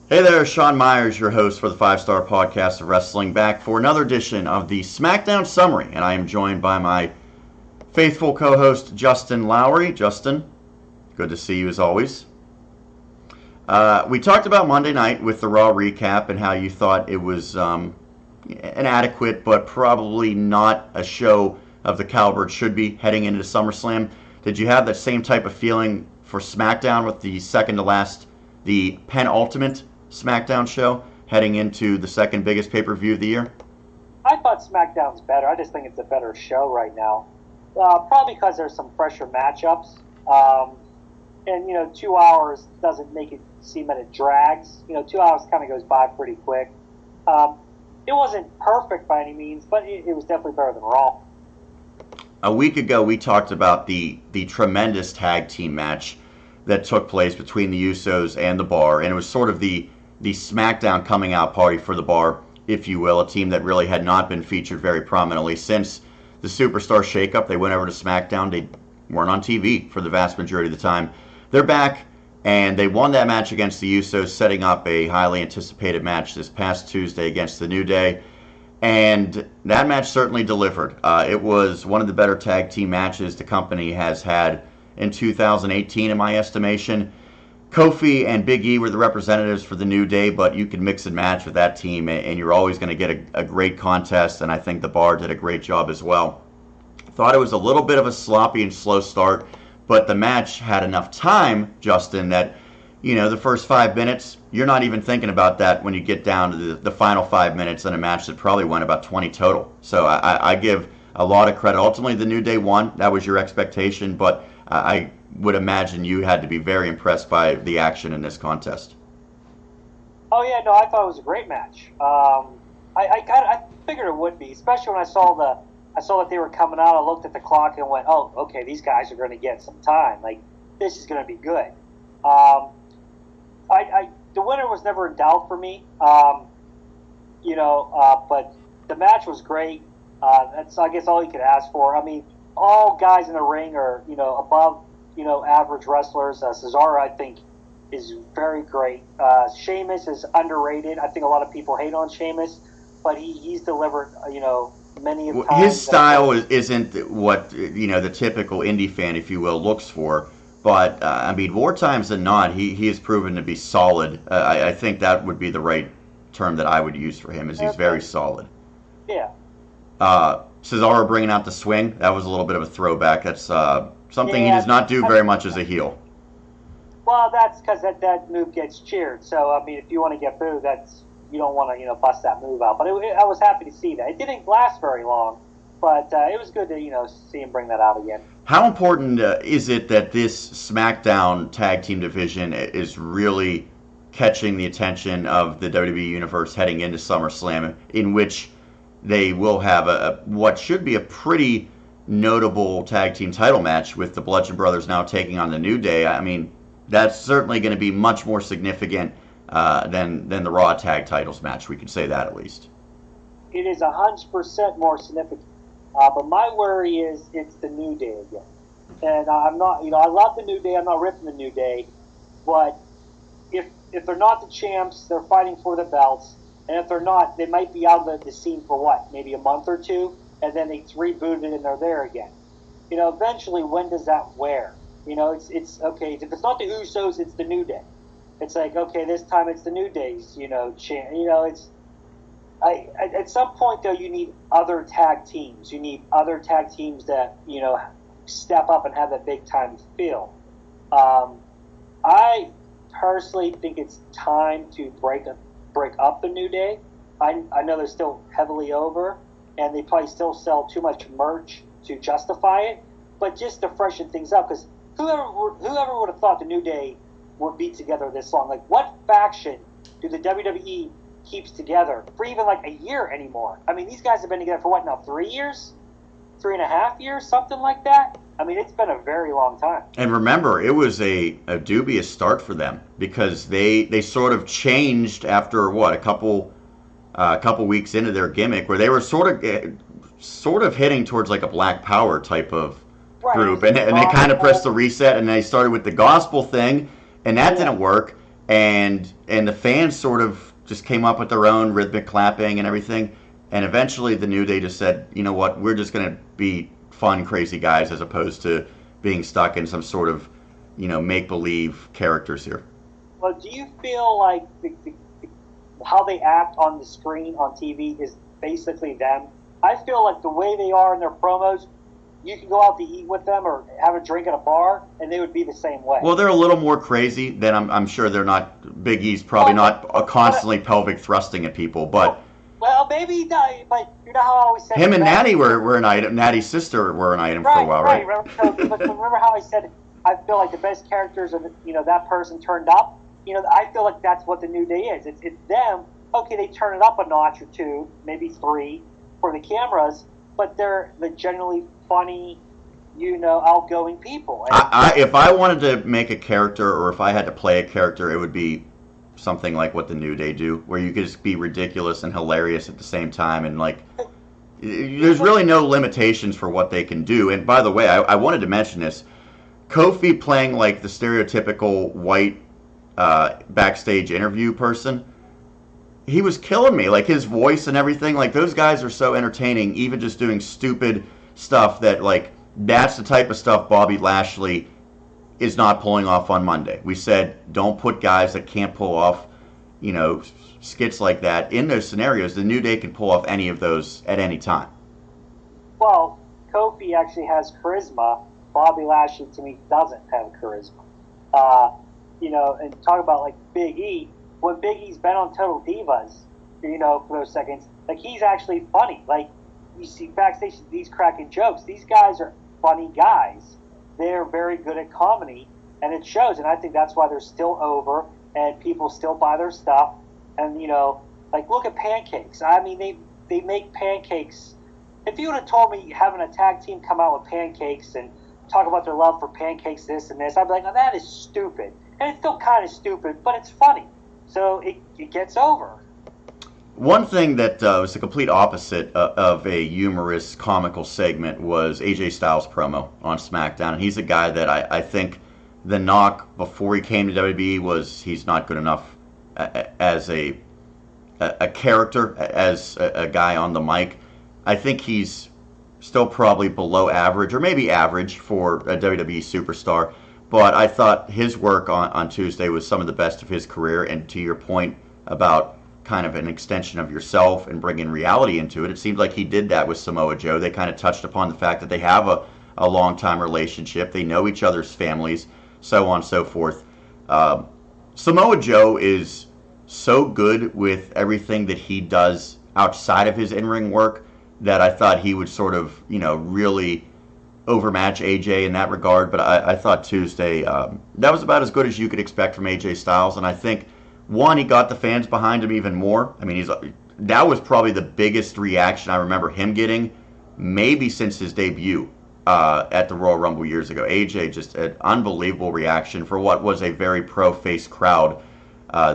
Hey there, Sean Meyers, your host for the 5 Star Podcast of Wrestling, back for another edition of the Smackdown Summary, and I am joined by my faithful co-host, Justin Lowery. Justin, good to see you as always. We talked about Monday night with the Raw recap and how you thought it was inadequate, but probably not a show of the caliber it should be heading into SummerSlam. Did you have that same type of feeling for SmackDown with the second to last, the penultimate SmackDown show heading into the second biggest pay-per-view of the year? I thought SmackDown's better. I just think it's a better show right now. Probably because there's some fresher matchups. And, 2 hours doesn't make it seem that it drags. 2 hours kind of goes by pretty quick. It wasn't perfect by any means, but it was definitely better than Raw. A week ago, we talked about the tremendous tag team match that took place between the Usos and the Bar, and it was sort of the SmackDown coming out party for the Bar, if you will, a team that really had not been featured very prominently since the Superstar shakeup. They went over to SmackDown. They weren't on TV for the vast majority of the time. They're back, and they won that match against the Usos, setting up a highly anticipated match this past Tuesday against the New Day, and that match certainly delivered. It was one of the better tag team matches the company has had in 2018, in my estimation. Kofi and Big E were the representatives for the New Day, but you can mix and match with that team, and you're always going to get a great contest, and I think the Bar did a great job as well. Thought it was a little bit of a sloppy and slow start, but the match had enough time, Justin, that, the first 5 minutes, you're not even thinking about that when you get down to the final 5 minutes in a match that probably went about 20 total. So I give a lot of credit. Ultimately, the New Day won. That was your expectation, but I would imagine you had to be very impressed by the action in this contest. Oh yeah, no, I thought it was a great match. I figured it would be, especially when I saw that they were coming out. I looked at the clock and went, "Oh, okay, these guys are going to get some time. Like, this is going to be good." The winner was never in doubt for me. But the match was great. That's, I guess, all you could ask for. I mean, all guys in the ring are, above, average wrestlers. Cesaro, I think, is very great. Sheamus is underrated. I think a lot of people hate on Sheamus, but he's delivered, many of times. His style isn't what, the typical indie fan, if you will, looks for. But, more times than not, he has proven to be solid. I think that would be the right term that I would use for him, is he's very solid. Yeah. Cesaro bringing out the swing, that was a little bit of a throwback. That's something he does not do very much as a heel. Well, that's because that move gets cheered. So, if you want to get booed, you don't want to, bust that move out. But I was happy to see that. It didn't last very long, but it was good to, see him bring that out again. How important is it that this SmackDown tag team division is really catching the attention of the WWE Universe heading into SummerSlam, in which they will have what should be a pretty notable tag team title match with the Bludgeon Brothers now taking on the New Day? I mean, that's certainly going to be much more significant than the Raw tag titles match. We can say that at least. It is 100% more significant. But my worry is it's the New Day again. And I'm not, I love the New Day. I'm not ripping the New Day. But if they're not the champs, they're fighting for the belts. And if they're not, they might be out of the scene for what? Maybe a month or two? And then they reboot it and they're there again. Eventually, when does that wear? It's okay. If it's not the Usos, it's the New Day. It's like, okay, this time it's the New Day's, it's... at some point, though, you need other tag teams. You need other tag teams that, step up and have that big-time feel. I personally think it's time to break up the New Day. I know they're still heavily over, and they probably still sell too much merch to justify it, but just to freshen things up, because whoever would have thought the New Day would be together this long? Like, what faction do the WWE keeps together for even like a year anymore? I mean, these guys have been together for what now, 3 years? 3.5 years? Something like that? I mean, it's been a very long time. And remember, it was a dubious start for them because they sort of changed after, a couple weeks into their gimmick, where they were sort of hitting towards like a Black Power type of group. And they kind of pressed the reset, and they started with the gospel thing, and that didn't work. and the fans sort of just came up with their own rhythmic clapping and everything. And eventually, the New Day just said, you know what, we're just going to be fun, crazy guys as opposed to being stuck in some sort of, make believe characters here. Well, do you feel like how they act on the screen on TV is basically them? I feel like the way they are in their promos, you can go out to eat with them or have a drink at a bar, and they would be the same way. Well, they're a little more crazy than I'm sure they're not. Big E's probably not constantly pelvic thrusting at people, but. Well, maybe, but you know how I always said. Him and Natty were an item. Natty's sister were an item for a while, right? Remember how I said I feel like the best characters are, that person turned up. I feel like that's what the New Day is. It's them. Okay, they turn it up a notch or two, maybe three, for the cameras, but they're the generally funny, outgoing people. If I wanted to make a character, or if I had to play a character, it would be something like what the New Day do, where you could just be ridiculous and hilarious at the same time, and there's really no limitations for what they can do. And by the way, I wanted to mention this: Kofi playing like the stereotypical white backstage interview person. He was killing me, like his voice and everything. Like those guys are so entertaining, even just doing stupid stuff that's the type of stuff Bobby Lashley is not pulling off on Monday. We said don't put guys that can't pull off, skits like that in those scenarios. The New Day can pull off any of those at any time. Well, Kofi actually has charisma. Bobby Lashley, to me, doesn't have charisma. And talk about like Big E. When Big E's been on Total Divas, for those seconds, he's actually funny. Like you see backstage, these cracking jokes. These guys are funny guys. They're very good at comedy, and it shows. And I think that's why they're still over, and people still buy their stuff. And look at pancakes. I mean, they make pancakes. If you would have told me having a tag team come out with pancakes and talk about their love for pancakes, this and this, I'd be like, oh, that is stupid. And it's still kind of stupid, but it's funny. So it gets over. One thing that was the complete opposite of a humorous, comical segment was AJ Styles' promo on Smackdown. And he's a guy that I think the knock before he came to WWE was he's not good enough as a character, as a guy on the mic. I think he's still probably below average, or maybe average for a WWE superstar. But I thought his work on Tuesday was some of the best of his career. And to your point about kind of an extension of yourself and bringing reality into it, it seemed like he did that with Samoa Joe. They kind of touched upon the fact that they have a long-time relationship. They know each other's families, so on and so forth. Samoa Joe is so good with everything that he does outside of his in-ring work that I thought he would sort of, really overmatch AJ in that regard. But I thought Tuesday, that was about as good as you could expect from AJ Styles. And I think, one, he got the fans behind him even more. I mean, that was probably the biggest reaction I remember him getting, maybe since his debut at the Royal Rumble years ago. AJ, just an unbelievable reaction for what was a very pro-face crowd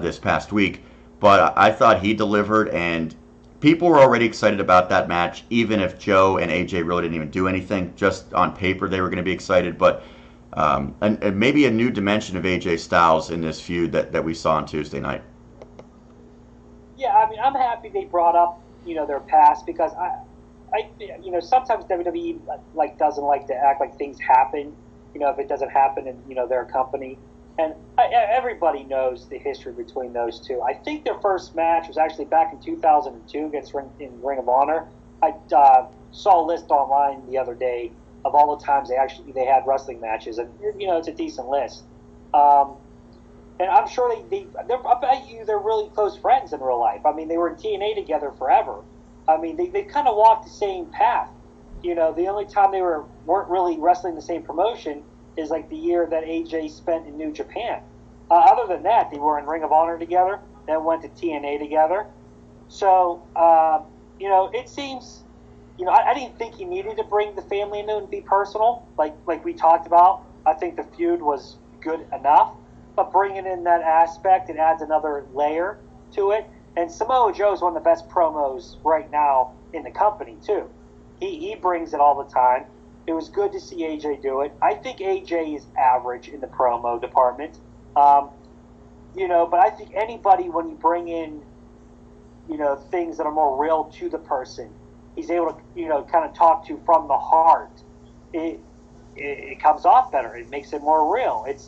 this past week. But I thought he delivered, and people were already excited about that match, even if Joe and AJ really didn't even do anything. Just on paper, they were going to be excited. But and maybe a new dimension of AJ Styles in this feud that we saw on Tuesday night. Yeah, I mean, I'm happy they brought up, their past, because I sometimes WWE doesn't like to act like things happen, if it doesn't happen in, their company. And everybody knows the history between those two. I think their first match was actually back in 2002 against in Ring of Honor. I saw a list online the other day of all the times they had wrestling matches, and it's a decent list. And I'm sure I bet you they're really close friends in real life. I mean, they were in TNA together forever. I mean, they kind of walked the same path. The only time they weren't really wrestling the same promotion is like the year that AJ spent in New Japan. Other than that, they were in Ring of Honor together, then went to TNA together. So, it seems. I didn't think he needed to bring the family into and be personal, like we talked about. I think the feud was good enough, but bringing in that aspect, it adds another layer to it. And Samoa Joe is one of the best promos right now in the company too. He brings it all the time. It was good to see AJ do it. I think AJ is average in the promo department. But I think anybody, when you bring in, things that are more real to the person, he's able to, kind of talk to from the heart. It comes off better. It makes it more real. It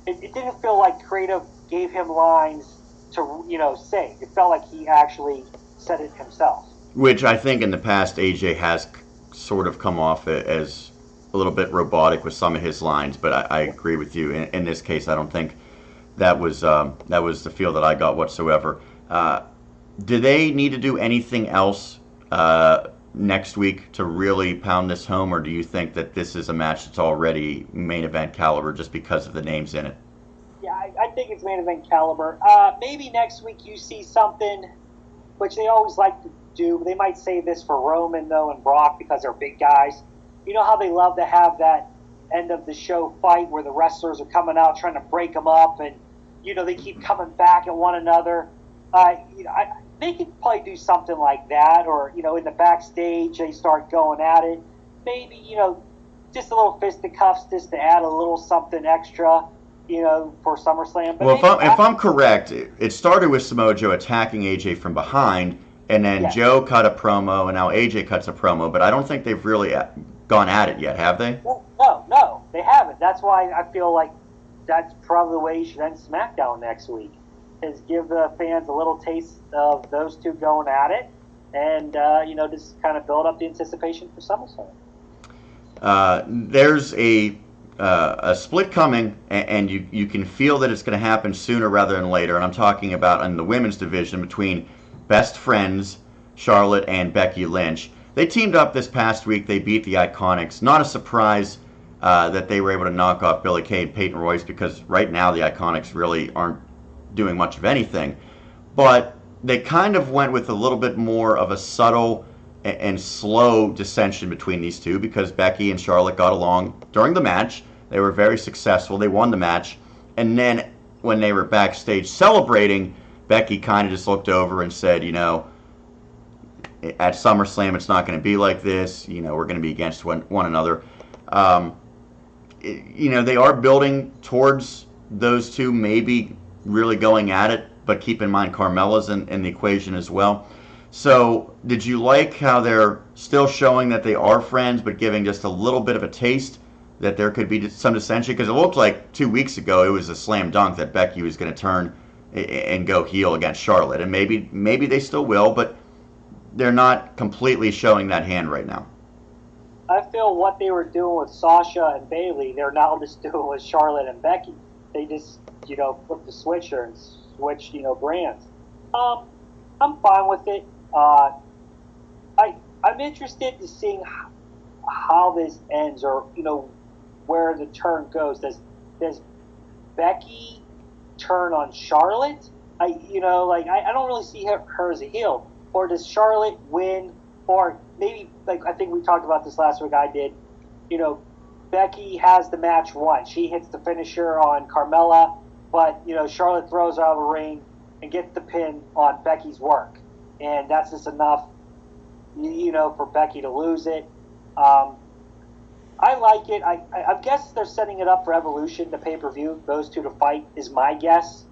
didn't feel like creative gave him lines to, say. It felt like he actually said it himself. Which I think in the past AJ has sort of come off as a little bit robotic with some of his lines, but I agree with you. In this case, I don't think that was the feel that I got whatsoever. Do they need to do anything else next week to really pound this home, or do you think that this is a match that's already main event caliber just because of the names in it? Yeah, I think it's main event caliber. Maybe next week you see something, which they always like to do. They might save this for Roman, though, and Brock because they're big guys. You know how they love to have that end of the show fight where the wrestlers are coming out trying to break them up, and they keep coming back at one another. They could probably do something like that, or in the backstage they start going at it. Maybe just a little fisticuffs just to add a little something extra, for SummerSlam. But well, if I'm correct, it started with Samoa Joe attacking AJ from behind, and then Joe cut a promo, and now AJ cuts a promo. But I don't think they've really gone at it yet, have they? No, they haven't. That's why I feel like that's probably the way you should end SmackDown next week, is give the fans a little taste of those two going at it, and just kind of build up the anticipation for SummerSlam. There's a split coming, and you can feel that it's going to happen sooner rather than later. And I'm talking about in the women's division between best friends Charlotte and Becky Lynch. They teamed up this past week. They beat the Iconics. Not a surprise that they were able to knock off Billie Kay and Peyton Royce, because right now the Iconics really aren't doing much of anything. But they kind of went with a little bit more of a subtle and slow dissension between these two, because Becky and Charlotte got along during the match. They were very successful. They won the match. And then when they were backstage celebrating, Becky kind of just looked over and said, at SummerSlam it's not going to be like this. We're going to be against one another. They are building towards those two maybe really going at it, but keep in mind Carmella's in the equation as well. So did you like how they're still showing that they are friends, but giving just a little bit of a taste that there could be some dissension? Because it looked like 2 weeks ago it was a slam dunk that Becky was going to turn and go heel against Charlotte, and maybe they still will, but they're not completely showing that hand right now. I feel what they were doing with Sasha and Bayley, they're now just doing with Charlotte and Becky. They just, flip the switcher and switch, brands. I'm fine with it. I'm interested in seeing how this ends, or where the turn goes. Does Becky turn on Charlotte? I don't really see her as a heel. Or does Charlotte win? Or maybe, I think we talked about this last week, I did. Becky has the match won. She hits the finisher on Carmella, but, Charlotte throws her out of the ring and gets the pin on Becky's work. And that's just enough, for Becky to lose it. I like it. I guess they're setting it up for Evolution, the pay-per-view, those two to fight is my guess.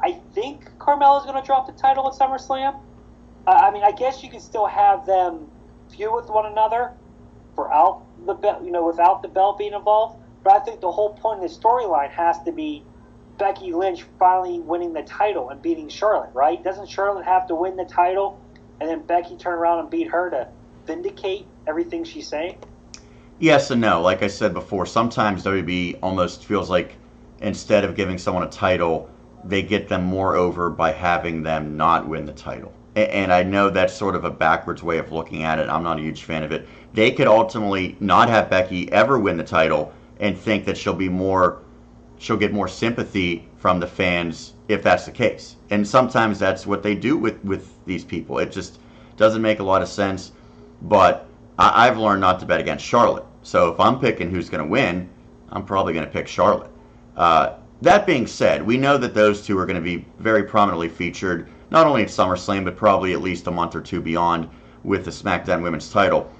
I think Carmella's going to drop the title at SummerSlam. I guess you can still have them feud with one another without the belt being involved. But I think the whole point of the storyline has to be Becky Lynch finally winning the title and beating Charlotte, right? Doesn't Charlotte have to win the title and then Becky turn around and beat her to vindicate everything she's saying? Yes and no. Like I said before, sometimes WB almost feels like instead of giving someone a title, they get them more over by having them not win the title. And I know that's sort of a backwards way of looking at it. I'm not a huge fan of it. They could ultimately not have Becky ever win the title and think that she'll get more sympathy from the fans if that's the case. And sometimes that's what they do with these people. It just doesn't make a lot of sense. But I've learned not to bet against Charlotte. So if I'm picking who's going to win, I'm probably going to pick Charlotte. That being said, we know that those two are going to be very prominently featured, not only at SummerSlam, but probably at least a month or two beyond with the SmackDown Women's title.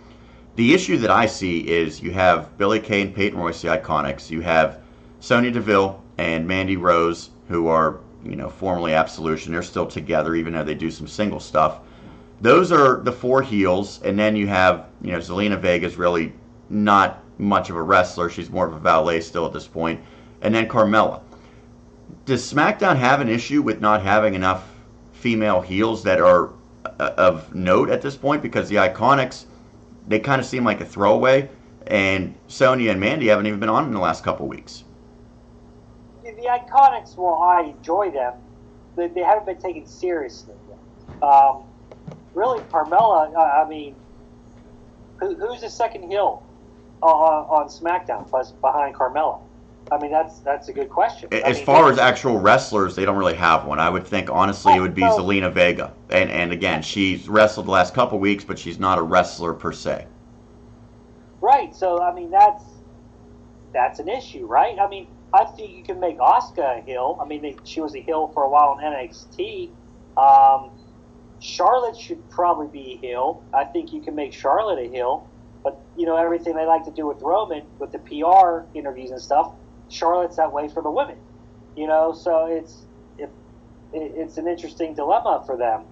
The issue that I see is you have Billie Kay and Peyton Royce, the Iconics. You have Sonya Deville and Mandy Rose, who are, formerly Absolution. They're still together, even though they do some single stuff. Those are the 4 heels, and then you have, Zelina Vega's really not much of a wrestler. She's more of a valet still at this point. And then Carmella. Does SmackDown have an issue with not having enough female heels that are of note at this point? Because the Iconics, they kind of seem like a throwaway, and Sonya and Mandy haven't even been on in the last couple weeks. The Iconics, well, I enjoy them. They haven't been taken seriously yet. Really, Carmella, I mean, who's the second heel on SmackDown plus behind Carmella? I mean, that's a good question. As far as actual wrestlers, they don't really have one. I would think, honestly, it would be Zelina Vega. And again, she's wrestled the last couple weeks, but she's not a wrestler per se. Right, so, I mean, that's an issue, right? I mean, I think you can make Asuka a heel. I mean, she was a heel for a while in NXT. Charlotte should probably be a heel. I think you can make Charlotte a heel. But, everything they like to do with Roman, with the PR interviews and stuff, Charlotte's that way for the women. So it's an interesting dilemma for them.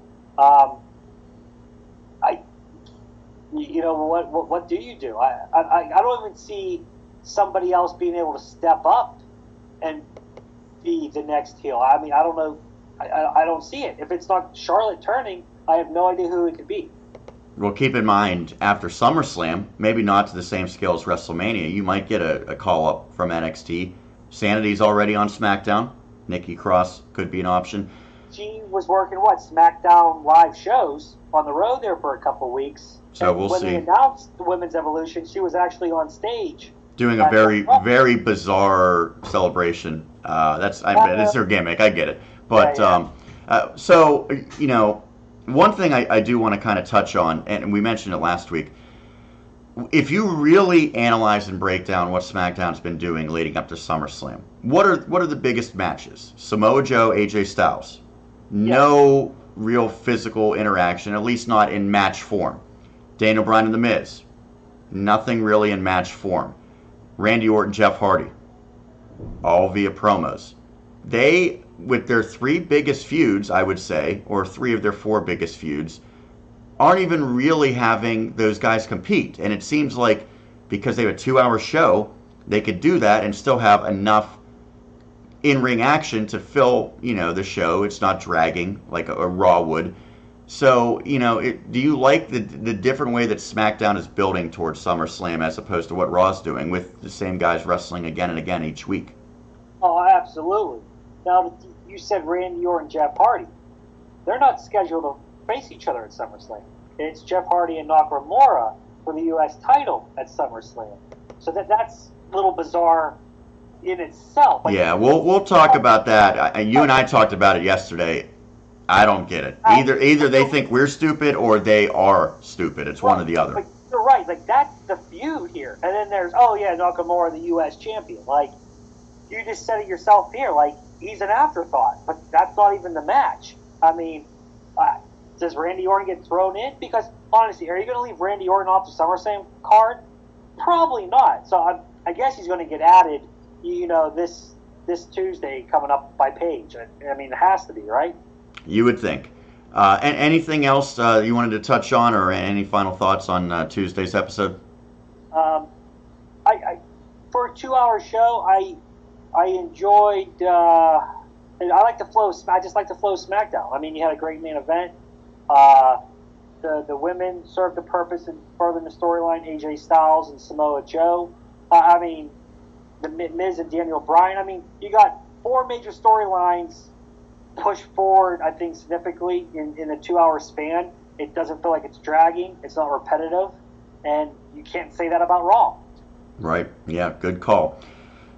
What do you do? I don't even see somebody else being able to step up and be the next heel. I mean, I don't know. I don't see it. If it's not Charlotte turning, I have no idea who it could be. Well, keep in mind, after SummerSlam, maybe not to the same scale as WrestleMania, you might get a call-up from NXT. Sanity's already on SmackDown. Nikki Cross could be an option. She was working, SmackDown live shows on the road there for a couple weeks. So we'll see. When they announced the Women's Evolution, she was actually on stage. Doing a very, very bizarre celebration. It's her gimmick, I get it. But, one thing I do want to kind of touch on, and we mentioned it last week, if you really analyze and break down what SmackDown's been doing leading up to SummerSlam, what are the biggest matches? Samoa Joe, AJ Styles. No real physical interaction, at least not in match form. Daniel Bryan and The Miz. Nothing really in match form. Randy Orton, Jeff Hardy. All via promos. They, with their 3 biggest feuds, I would say, or 3 of their 4 biggest feuds, aren't even really having those guys compete. And it seems like because they have a 2-hour show, they could do that and still have enough in-ring action to fill, the show. It's not dragging like a Raw would. So, do you like the different way that SmackDown is building towards SummerSlam as opposed to what Raw's doing with the same guys wrestling again and again each week? Oh, absolutely. Now, you said Randy Orton, Jeff Hardy. They're not scheduled to face each other at SummerSlam. It's Jeff Hardy and Nakamura for the U.S. title at SummerSlam. So that's a little bizarre in itself. We'll talk about that. You and I talked about it yesterday. I don't get it. Either they think we're stupid or they are stupid. It's one or the other. But you're right. That's the feud here. And then there's, Nakamura, the U.S. champion. You just said it yourself here. He's an afterthought. But that's not even the match. I mean, does Randy Orton get thrown in? Because, honestly, are you going to leave Randy Orton off the SummerSlam card? Probably not. So I guess he's going to get added, this Tuesday coming up by Paige. I mean, it has to be, right? You would think. And anything else you wanted to touch on, or any final thoughts on Tuesday's episode? For a 2-hour show, I enjoyed. I like the flow. I just like the flow of SmackDown. I mean, you had a great main event. The women served a purpose in furthering the storyline. AJ Styles and Samoa Joe. I mean, the Miz and Daniel Bryan. I mean, you got 4 major storylines pushed forward, I think, significantly in a 2-hour span. It doesn't feel like it's dragging. It's not repetitive. And you can't say that about Raw. Right. Yeah, good call.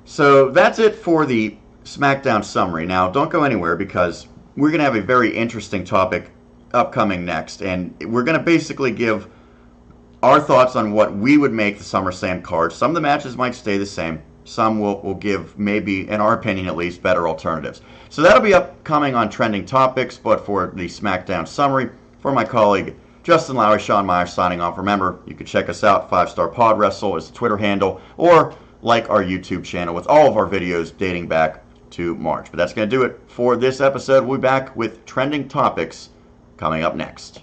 So that's it for the SmackDown summary. Now, don't go anywhere because we're going to have a very interesting topic upcoming next. And we're going to basically give our thoughts on what we would make the SummerSlam card. Some of the matches might stay the same. Some will give, maybe, in our opinion at least, better alternatives. So that'll be upcoming on Trending Topics, but for the SmackDown summary, for my colleague Justin Lowery, Sean Meyers signing off. Remember, you can check us out, 5-Star Pod Wrestle is the Twitter handle, or like our YouTube channel with all of our videos dating back to March. But that's going to do it for this episode. We'll be back with trending topics coming up next.